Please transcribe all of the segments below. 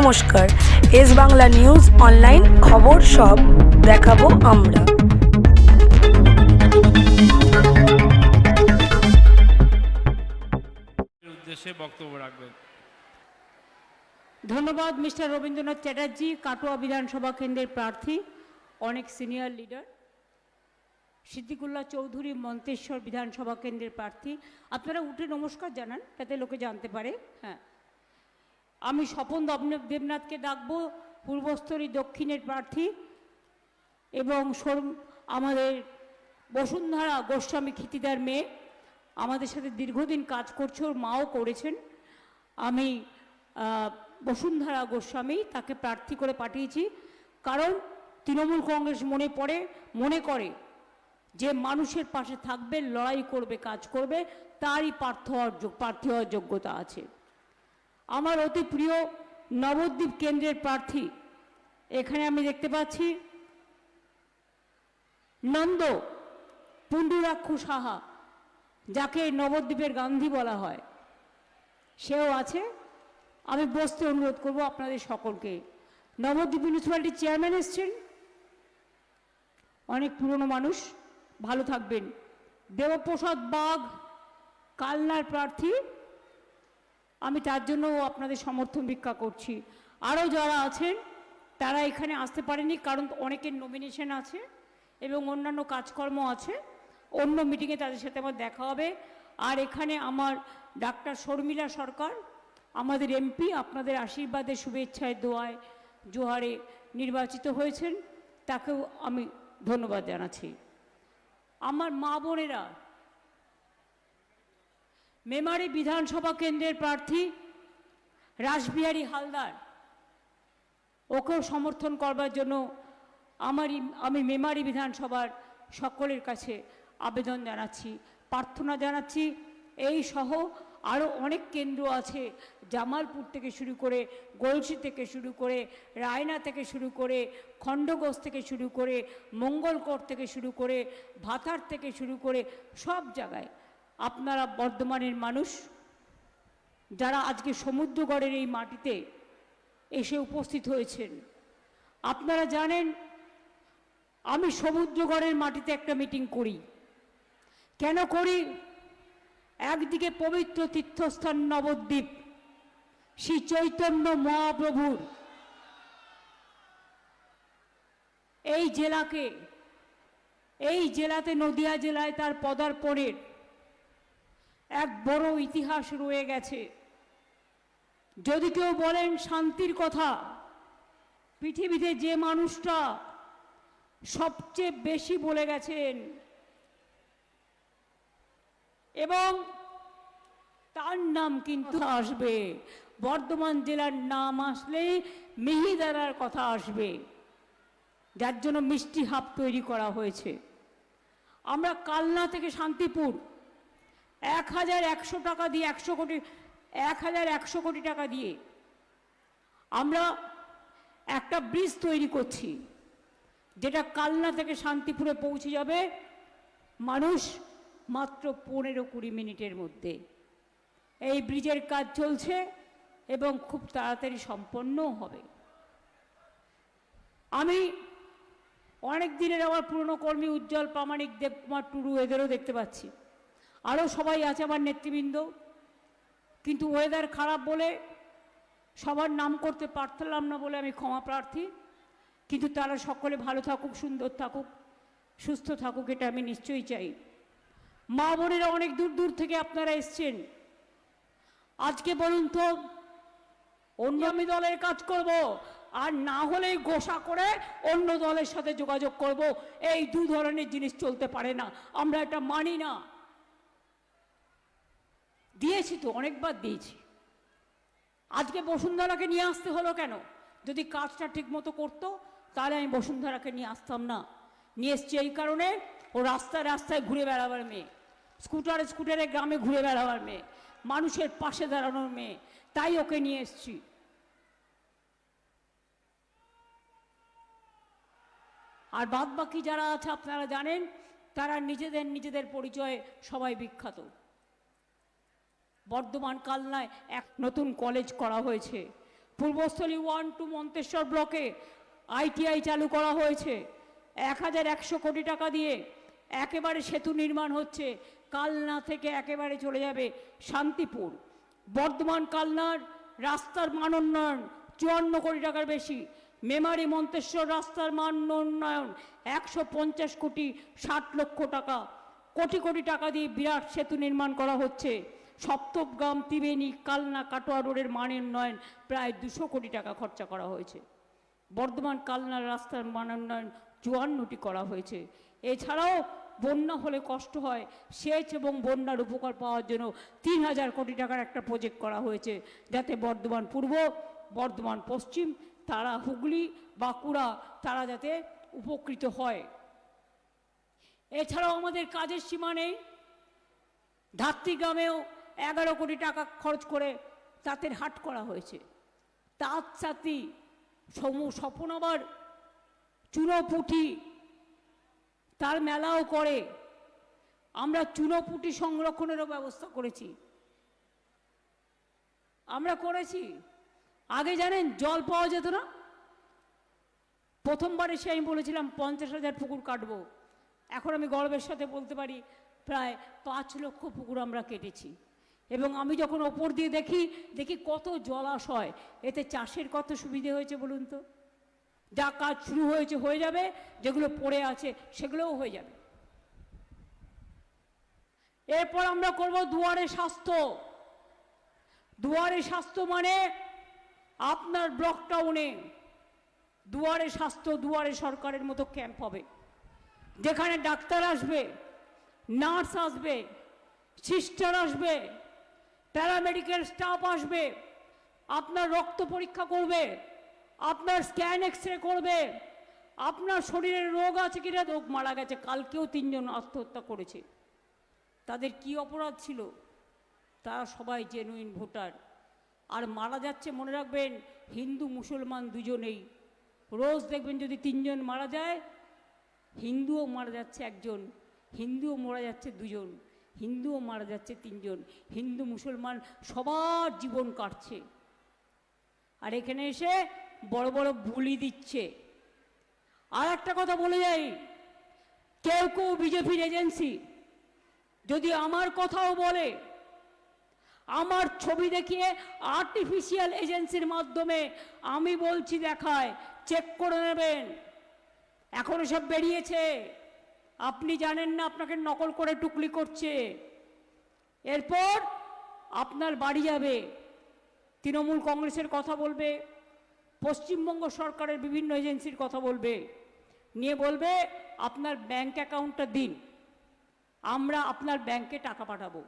নমস্কার, S Bangla news online খবর সব দেখাবো আমরা। উদ্দেশ্যে বক্তব্য রাখবেন। ধন্যবাদ মিস্টার রবীন্দ্রনাথ চ্যাটার্জি, কাটোয়া বিধানসভা কেন্দ্রের প্রার্থী, অনেক সিনিয়র লিডার। সিদ্দিকুল্লাহ চৌধুরী মন্তেশ্বর বিধানসভা কেন্দ্রের প্রার্থী। আপনারা উঠে নমস্কার জানান যাতে লোকে জানতে পারে। হ্যাঁ, আমি স্বপন দেবনাথকে ডাকবো, পূর্বস্থলী দক্ষিণের প্রার্থী, এবং আমাদের বসুন্ধরা গোস্বামী ক্ষিতিদার মেয়ে, আমাদের সাথে দীর্ঘদিন কাজ করছে, ওর মাও করেছেন। আমি বসুন্ধরা গোস্বামী তাকে প্রার্থী করে পাঠিয়েছি, কারণ তৃণমূল কংগ্রেস মনে করে যে মানুষের পাশে থাকবে, লড়াই করবে, কাজ করবে, তারই প্রার্থী হওয়ার যোগ্যতা আছে। আমার অতি প্রিয় নবদ্বীপ কেন্দ্রের প্রার্থী, এখানে আমি দেখতে পাচ্ছি নন্দ পুণ্ডুরাক্ষু সাহা, যাকে নবদ্বীপের গান্ধী বলা হয়, সেও আছে। আমি বসতে অনুরোধ করব আপনাদের সকলকে। নবদ্বীপ মিউনিসিপ্যালিটির চেয়ারম্যান এসছেন, অনেক পুরনো মানুষ, ভালো থাকবেন। দেবপ্রসাদ বাগ কালনার প্রার্থী, আমি তার জন্য আপনাদের সমর্থন ভিক্ষা করছি। আরও যারা আছেন তারা এখানে আসতে পারেনি, কারণ অনেকের নমিনেশন আছে এবং অন্যান্য কাজকর্ম আছে। অন্য মিটিংয়ে তাদের সাথে আমার দেখা হবে। আর এখানে আমার ডাক্তার শর্মিলা সরকার, আমাদের এমপি, আপনাদের আশীর্বাদে, শুভেচ্ছায়, দোয়ায়, জোহারে নির্বাচিত হয়েছেন, তাকেও আমি ধন্যবাদ জানাচ্ছি। আমার মা বোনেরা, মেমারি বিধানসভা কেন্দ্রের প্রার্থী রাসবিহারী হালদার, ওকেও সমর্থন করবার জন্য আমি মেমারি বিধানসভার সকলের কাছে আবেদন জানাচ্ছি, প্রার্থনা জানাচ্ছি। এই সহ আরও অনেক কেন্দ্র আছে, জামালপুর থেকে শুরু করে, গলসি থেকে শুরু করে, রায়না থেকে শুরু করে, খণ্ডঘোষ থেকে শুরু করে, মঙ্গলকোট থেকে শুরু করে, ভাতার থেকে শুরু করে, সব জায়গায় আপনারা বর্ধমানের মানুষ যারা আজকে সমুদ্রগড়ের এই মাটিতে এসে উপস্থিত হয়েছেন, আপনারা জানেন আমি সমুদ্রগড়ের মাটিতে একটা মিটিং করি। কেন করি? একদিকে পবিত্র তীর্থস্থান নবদ্বীপ, শ্রী চৈতন্য মহাপ্রভুর এই জেলাতে নদিয়া জেলায় তার পদার্পণের এক বড় ইতিহাস রয়ে গেছে। যদি কেউ বলেন শান্তির কথা, পৃথিবীতে যে মানুষটা সবচেয়ে বেশি বলে গেছেন এবং তার নাম কিন্তু আসবে, বর্ধমান জেলার নাম আসলেই মিহিদারার কথা আসবে, যার জন্য মিষ্টি হাব তৈরি করা হয়েছে। আমরা কালনা থেকে শান্তিপুর 1100 টাকা দিয়ে 1100 কোটি টাকা দিয়ে আমরা একটা ব্রিজ তৈরি করছি, যেটা কালনা থেকে শান্তিপুরে পৌঁছে যাবে মানুষ মাত্র 15-20 মিনিটের মধ্যে। এই ব্রিজের কাজ চলছে এবং খুব তাড়াতাড়ি সম্পন্নও হবে। আমি অনেক দিনের আমার পুরনো কর্মী উজ্জ্বল প্রামাণিক, দেবকুমার টুডু, এদেরও দেখতে পাচ্ছি, আরও সবাই আছে আমার নেতৃবৃন্দ, কিন্তু ওয়েদার খারাপ বলে সবার নাম করতে পারলাম না বলে আমি ক্ষমা প্রার্থী। কিন্তু তারা সকলে ভালো থাকুক, সুন্দর থাকুক, সুস্থ থাকুক, এটা আমি নিশ্চয়ই চাই। মা বোনেরা অনেক দূর দূর থেকে আপনারা এসছেন। আজকে বলুন তো, অন্য আমি দলের কাজ করব, আর না হলেই গোসা করে অন্য দলের সাথে যোগাযোগ করব, এই দু ধরনের জিনিস চলতে পারে না, আমরা এটা মানি না। দিয়েছি তো, অনেকবার দিয়েছি। আজকে বসুন্ধরাকে নিয়ে আসতে হলো কেন? যদি কাজটা ঠিক মতো করতো তাহলে আমি বসুন্ধরাকে নিয়ে আসতাম না। নিয়ে এসছি এই কারণে, ও রাস্তায় রাস্তায় ঘুরে বেড়াবার মেয়ে, স্কুটারে গ্রামে ঘুরে বেড়াবার মেয়ে, মানুষের পাশে দাঁড়ানোর মেয়ে, তাই ওকে নিয়ে এসছি। আর বাদ বাকি যারা আছে আপনারা জানেন, তারা নিজেদের পরিচয়ে সবাই বিখ্যাত। বর্ধমান কালনায় এক নতুন কলেজ করা হয়েছে, পূর্বস্থলী 1 টু মন্তেশ্বর ব্লকে ITI চালু করা হয়েছে 1100 কোটি টাকা দিয়ে। একেবারে সেতু নির্মাণ হচ্ছে, কালনা থেকে একেবারে চলে যাবে শান্তিপুর। বর্ধমান কালনার রাস্তার মান উন্নয়ন 54 কোটি টাকার বেশি। মেমারি মন্তেশ্বর রাস্তার মান উন্নয়ন 150 কোটি 60 লক্ষ টাকা। কোটি কোটি টাকা দিয়ে বিরাট সেতু নির্মাণ করা হচ্ছে। সপ্তগ্রাম ত্রিবেণী কালনা কাটোয়া রোডের মান উন্নয়ন প্রায় 200 কোটি টাকা খরচা করা হয়েছে। বর্ধমান কালনার রাস্তার মান উন্নয়ন 54টি করা হয়েছে। এছাড়াও বন্যা হলে কষ্ট হয়, সেচ এবং বন্যার উপকার পাওয়ার জন্য 3000 কোটি টাকার একটা প্রজেক্ট করা হয়েছে, যাতে বর্ধমান পূর্ব, বর্ধমান পশ্চিম, তারা হুগলি, বাঁকুড়া তারা যাতে উপকৃত হয়। এছাড়াও আমাদের কাজের সীমা নেই। ধাত্রী গ্রামেও 11 কোটি টাকা খরচ করে তাঁতের হাট করা হয়েছে। তাঁত ছাতি স্বপন আবার চুনোপুঁটি তার মেলাও করে। আমরা চুনোপুঁটি সংরক্ষণেরও ব্যবস্থা করেছি। আমরা করেছি। আগে জানেন জল পাওয়া যেত না। প্রথমবার এসে আমি বলেছিলাম 50,000 পুকুর কাটবো। এখন আমি গর্বের সাথে বলতে পারি প্রায় 5 লক্ষ পুকুর আমরা কেটেছি। এবং আমি যখন ওপর দিয়ে দেখি কত জলাশয়, এতে চাষের কত সুবিধে হয়েছে বলুন তো। যা কাজ শুরু হয়েছে হয়ে যাবে, যেগুলো পড়ে আছে সেগুলোও হয়ে যাবে। এরপর আমরা করব দুয়ারে স্বাস্থ্য। দুয়ারে স্বাস্থ্য মানে আপনার ব্লক টাউনে দুয়ারে স্বাস্থ্য, দুয়ারে সরকারের মতো ক্যাম্প হবে, যেখানে ডাক্তার আসবে, নার্স আসবে, সিস্টার আসবে, প্যারামেডিক্যাল স্টাফ আসবে, আপনার রক্ত পরীক্ষা করবে, আপনার স্ক্যান এক্সরে করবে, আপনার শরীরের রোগ আছে কিনা। রোগ মারা গেছে, কালকেও 3 জন আত্মহত্যা করেছে। তাদের কি অপরাধ ছিল? তারা সবাই জেনুইন ভোটার। আর মারা যাচ্ছে মনে রাখবেন, হিন্দু মুসলমান দুজনেই। রোজ দেখবেন যদি 3 জন মারা যায়, হিন্দুও মারা যাচ্ছে 1 জন, হিন্দুও মারা যাচ্ছে 2 জন, হিন্দুও মারা যাচ্ছে 3 জন। হিন্দু মুসলমান সবার জীবন কাটছে। আর এখানে এসে বড় বড় বুলি দিচ্ছে। আর একটা কথা বলে যাই, কেউ কেউ বিজেপির এজেন্সি যদি আমার কথাও বলে, আমার ছবি দেখিয়ে আর্টিফিশিয়াল এজেন্সির মাধ্যমে আমি বলছি দেখায়, চেক করে নেবেন। এখন সব বেরিয়েছে, আপনি জানেন না, আপনাকে নকল করে টুকলি করছে। এরপর আপনার বাড়ি যাবে, তৃণমূল কংগ্রেসের কথা বলবে, পশ্চিমবঙ্গ সরকারের বিভিন্ন এজেন্সির কথা বলবে, নিয়ে বলবে আপনার ব্যাংক অ্যাকাউন্টটা দিন, আমরা আপনার ব্যাংকে টাকা পাঠাবো।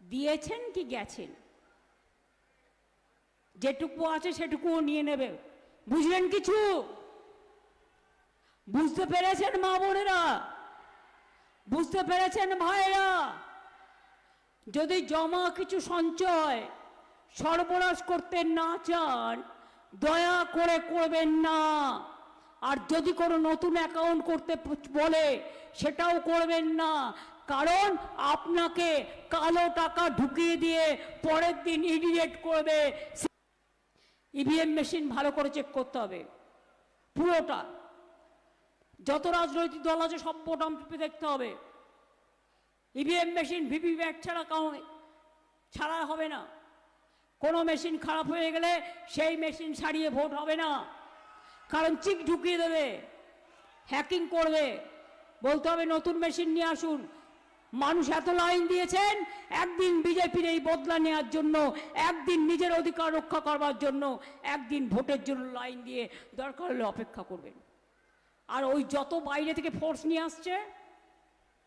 দিয়েছেন কি গেছেন? যেটুকু আছে সেটুকুও নিয়ে নেবে। বুঝলেন কিছু? বুঝতে পেরেছেন মা বোনেরা? বুঝতে পেরেছেন ভাইরা? যদি জমা কিছু সঞ্চয় সর্বনাশ করতে না চান, দয়া করে করবেন না। আর যদি কোনো নতুন অ্যাকাউন্ট করতে বলে, সেটাও করবেন না। কারণ আপনাকে কালো টাকা ঢুকিয়ে দিয়ে পরের দিন ইডিয়েট করবে। ইভিএম মেশিন ভালো করে চেক করতে হবে পুরোটা। যত রাজনৈতিক দল আছে সব বোতাম টিপে দেখতে হবে। ইভিএম মেশিন ভিভিপ্যাট ছাড়া হবে না। কোনো মেশিন খারাপ হয়ে গেলে সেই মেশিন সারিয়ে ভোট হবে না। কারণ চিক ঢুকিয়ে দেবে, হ্যাকিং করবে। বলতে হবে নতুন মেশিন নিয়ে আসুন। মানুষ এত লাইন দিয়েছেন, একদিন বিজেপির এই বদলা নেওয়ার জন্য, একদিন নিজের অধিকার রক্ষা করবার জন্য, একদিন ভোটের জন্য লাইন দিয়ে দরকার হলে অপেক্ষা করবেন। আর ওই যত বাইরে থেকে ফোর্স নিয়ে আসছে,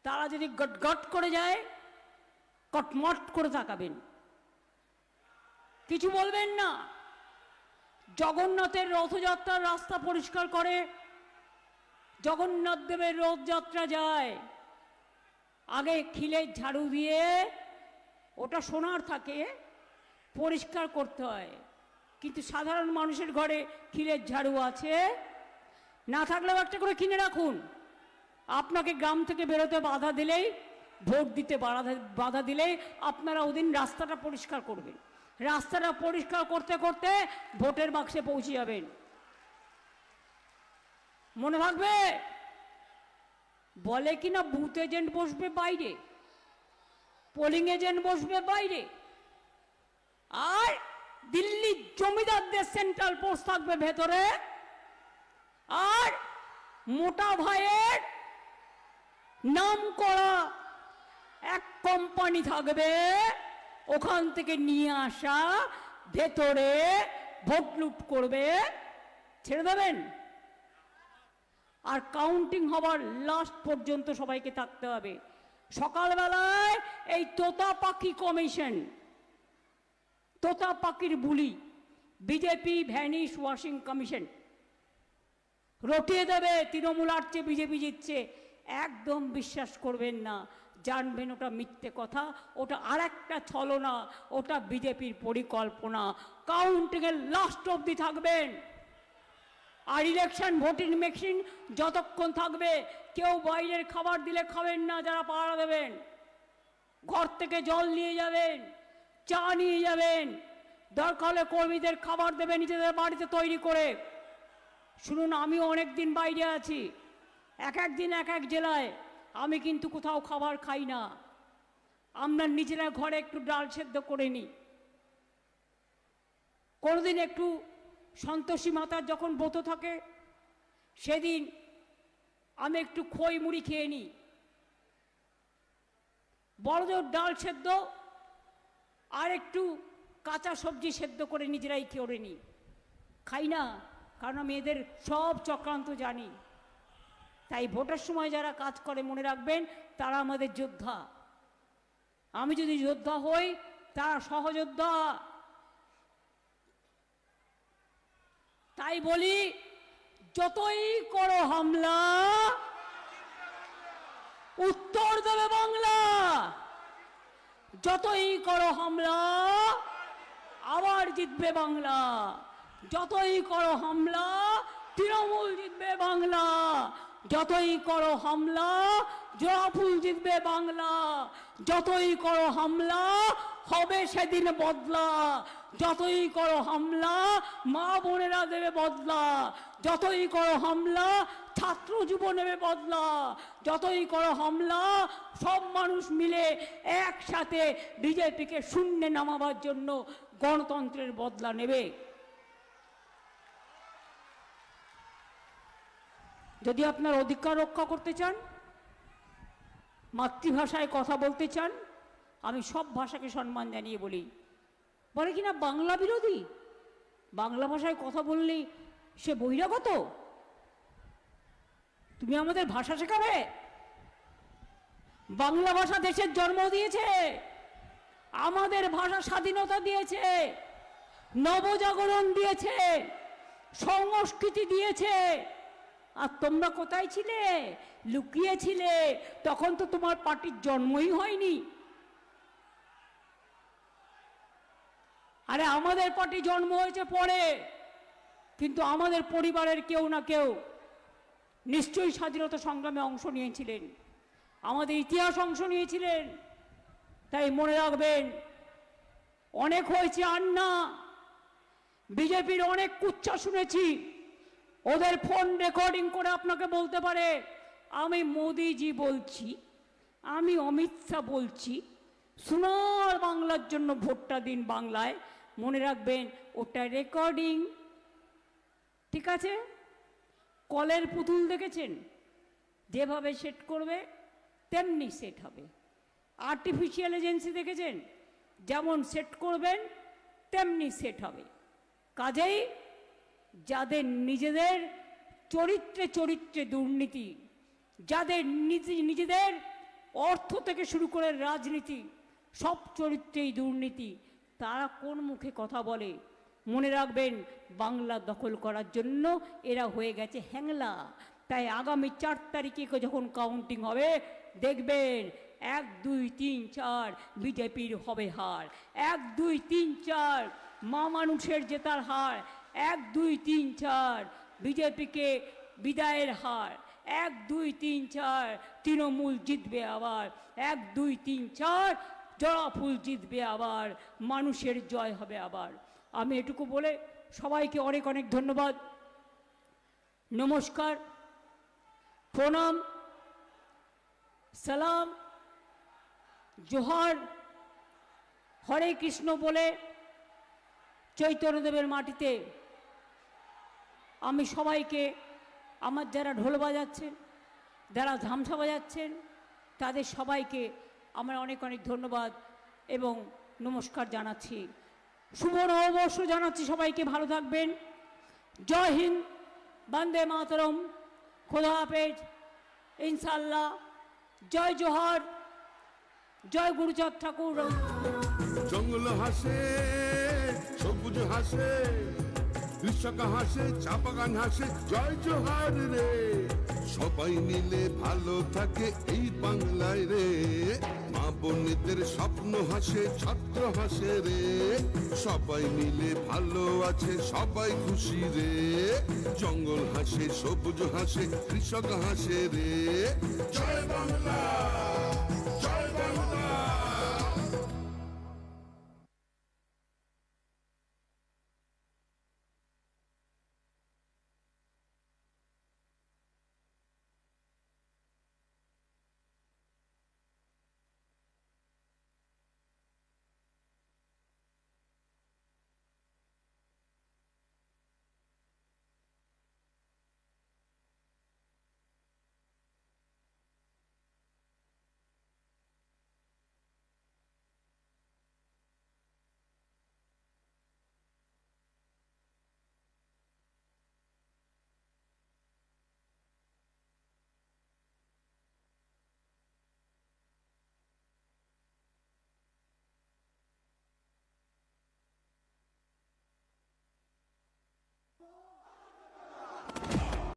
তারা যদি গট করে যায়, কটমট করে তাকাবেন, কিছু বলবেন না। জগন্নাথের রথযাত্রার রাস্তা পরিষ্কার করে, জগন্নাথ দেবের রথযাত্রা যায়, আগে খিলের ঝাড়ু দিয়ে, ওটা সোনার থাকে, পরিষ্কার করতে হয়। কিন্তু সাধারণ মানুষের ঘরে খিলের ঝাড়ু আছে, না থাকলেও একটা করে কিনে রাখুন। আপনাকে গ্রাম থেকে বেরোতে বাধা দিলেই, ভোট দিতে বাধা দিলেই আপনারা ওদিন রাস্তাটা পরিষ্কার করবেন। রাস্তাটা পরিষ্কার করতে করতে ভোটের বাক্সে পৌঁছে যাবেন। মনে থাকবে, বলে কিনা বুথ এজেন্ট বসবে বাইরে, পোলিং এজেন্ট বসবে বাইরে, আর দিল্লির জমিদারদের সেন্ট্রাল পোস্ট থাকবে ভেতরে, আর মোটা ভাইয়ের নাম করা এক কোম্পানি থাকবে, ওখান থেকে নিয়ে আসা, ভেতরে ভোট লুট করবে, ছেড়ে দেবেন। আর কাউন্টিং হবার লাস্ট পর্যন্ত সবাইকে থাকতে হবে। সকালবেলায় এই তোতা পাখি কমিশন, তোতা পাখির বুলি, বিজেপি ভ্যানিশ ওয়াশিং কমিশন রটিয়ে দেবে তৃণমূল আসছে বিজেপি জিতছে। একদম বিশ্বাস করবেন না, জানবেন ওটা মিথ্যে কথা, ওটা আর একটা ছলনা, ওটা বিজেপির পরিকল্পনা। কাউন্টিংয়ের লাস্ট অবধি থাকবেন। আর ইলেকশন ভোটিং মেশিন যতক্ষণ থাকবে, কেউ বাইরের খাবার দিলে খাবেন না। যারা পাহারা দেবেন, ঘর থেকে জল নিয়ে যাবেন, চা নিয়ে যাবেন, দরকার হলে কর্মীদের খাবার দেবেন নিজেদের বাড়িতে তৈরি করে। শুনুন, আমিও অনেক দিন বাইরে আছি, এক এক দিন এক এক জেলায়, আমি কিন্তু কোথাও খাবার খাই না। আমরা নিজেরা ঘরে একটু ডাল সেদ্ধ করে নিই। কোনোদিন একটু সন্তোষী মাতার যখন ব্রত থাকে, সেদিন আমি একটু খই মুড়ি খেয়ে নিই। বড়জোর ডাল সেদ্ধ আর একটু কাঁচা সবজি সেদ্ধ করে নিজেরাই করে নিই। খাই না, কারণ আমি এদের সব চক্রান্ত জানি। তাই ভোটের সময় যারা কাজ করে, মনে রাখবেন, তারা আমাদের যোদ্ধা। আমি যদি যোদ্ধা হই, তারা সহযোদ্ধা। তাই বলি, যতই করো হামলা, উত্তর দেবে বাংলা। যতই করো হামলা, আবার জিতবে বাংলা। যতই করো হামলা, তৃণমূল জিতবে বাংলা। যতই করো হামলা, জোড়াফুল জিতবে বাংলা। যতই করো হামলা, হবে সেদিন বদলা। যতই করো হামলা, মা বোনেরা দেবে বদলা। যতই করো হামলা, ছাত্র যুব নেবে বদলা। যতই করো হামলা, সব মানুষ মিলে একসাথে বিজেপিকে শূন্যে নামাবার জন্য গণতন্ত্রের বদলা নেবে। যদি আপনার অধিকার রক্ষা করতে চান, মাতৃভাষায় কথা বলতে চান, আমি সব ভাষাকে সম্মান জানিয়ে বলি। বলে কিনা বাংলা বিরোধী, বাংলা ভাষায় কথা বললেই সে বহিরাগত। তুমি আমাদের ভাষা শেখাবে? বাংলা ভাষা দেশের জন্ম দিয়েছে, আমাদের ভাষা স্বাধীনতা দিয়েছে, নবজাগরণ দিয়েছে, সংস্কৃতি দিয়েছে। আর তোমরা কোথায় ছিলে? লুকিয়েছিলে। তখন তো তোমার পার্টির জন্মই হয়নি। আরে আমাদের পার্টি জন্ম হয়েছে পরে, কিন্তু আমাদের পরিবারের কেউ না কেউ নিশ্চয়ই স্বাধীনতা সংগ্রামে অংশ নিয়েছিলেন, আমাদের ইতিহাস অংশ নিয়েছিলেন। তাই মনে রাখবেন, অনেক হয়েছে আর না। বিজেপির অনেক কুচ্ছা শুনেছি, ওদের ফোন রেকর্ডিং করে আপনাকে বলতে পারে আমি মোদিজি বলছি, আমি অমিত শাহ বলছি, সোনার বাংলার জন্য ভোটটা দিন বাংলায়। মনে রাখবেন, ওটা রেকর্ডিং। ঠিক আছে? কলের পুতুল দেখেছেন? যেভাবে সেট করবে তেমনি সেট হবে। আর্টিফিশিয়াল এজেন্সি দেখেছেন? যেমন সেট করবেন তেমনি সেট হবে। কাজেই যাদের নিজেদের চরিত্রে চরিত্রে দুর্নীতি, যাদের নিজেদের অর্থ থেকে শুরু করে রাজনীতি, সব চরিত্রেই দুর্নীতি, তারা কোন মুখে কথা বলে? মনে রাখবেন, বাংলা দখল করার জন্য এরা হয়ে গেছে হ্যাংলা। তাই আগামী 4 তারিখে যখন কাউন্টিং হবে, দেখবেন 1, 2, 3, 4 বিজেপির হবে হার। 1, 2, 3, 4 মা মানুষের জেতার হার। 1, 2, 3, 4 বিজেপিকে বিদায়ের হার। 1, 2, 3, 4 তৃণমূল জিতবে আবার। 1, 2, 3, 4 জবা ফুল জিতবে আবার, মানুষের জয় হবে আবার। আমি এটুকু বলে সবাইকে অনেক অনেক ধন্যবাদ, নমস্কার, প্রণাম, সালাম, জোহার, হরে কৃষ্ণ বলে চৈতন্যদেবের মাটিতে আমি সবাইকে, আমার যারা ঢোল বাজাচ্ছেন, যারা ধামসা বাজাচ্ছেন, তাদের সবাইকে আমার অনেক অনেক ধন্যবাদ এবং নমস্কার জানাচ্ছি। শুভ নববর্ষ জানাচ্ছি সবাইকে, ভালো থাকবেন। জয় হিন্দ, বন্দে মাতরম, খোদা হাফেজ, ইনশাল্লাহ, জয় জোহার, জয় গুরুচাঁদ ঠাকুর। জঙ্গল হাসে, সবুজ হাসে, কৃষক হাসে, চা বাগান হাসে, জয় জোহার রে। সবাই মিলে ভালো থাকে এই বাংলায় রে। মা বোনেদের স্বপ্ন হাসে, ছাত্র হাসে রে। সবাই মিলে ভালো আছে, সবাই খুশি রে। জঙ্গল হাসে, সবুজ হাসে, কৃষক হাসে রে। জয় বাংলা।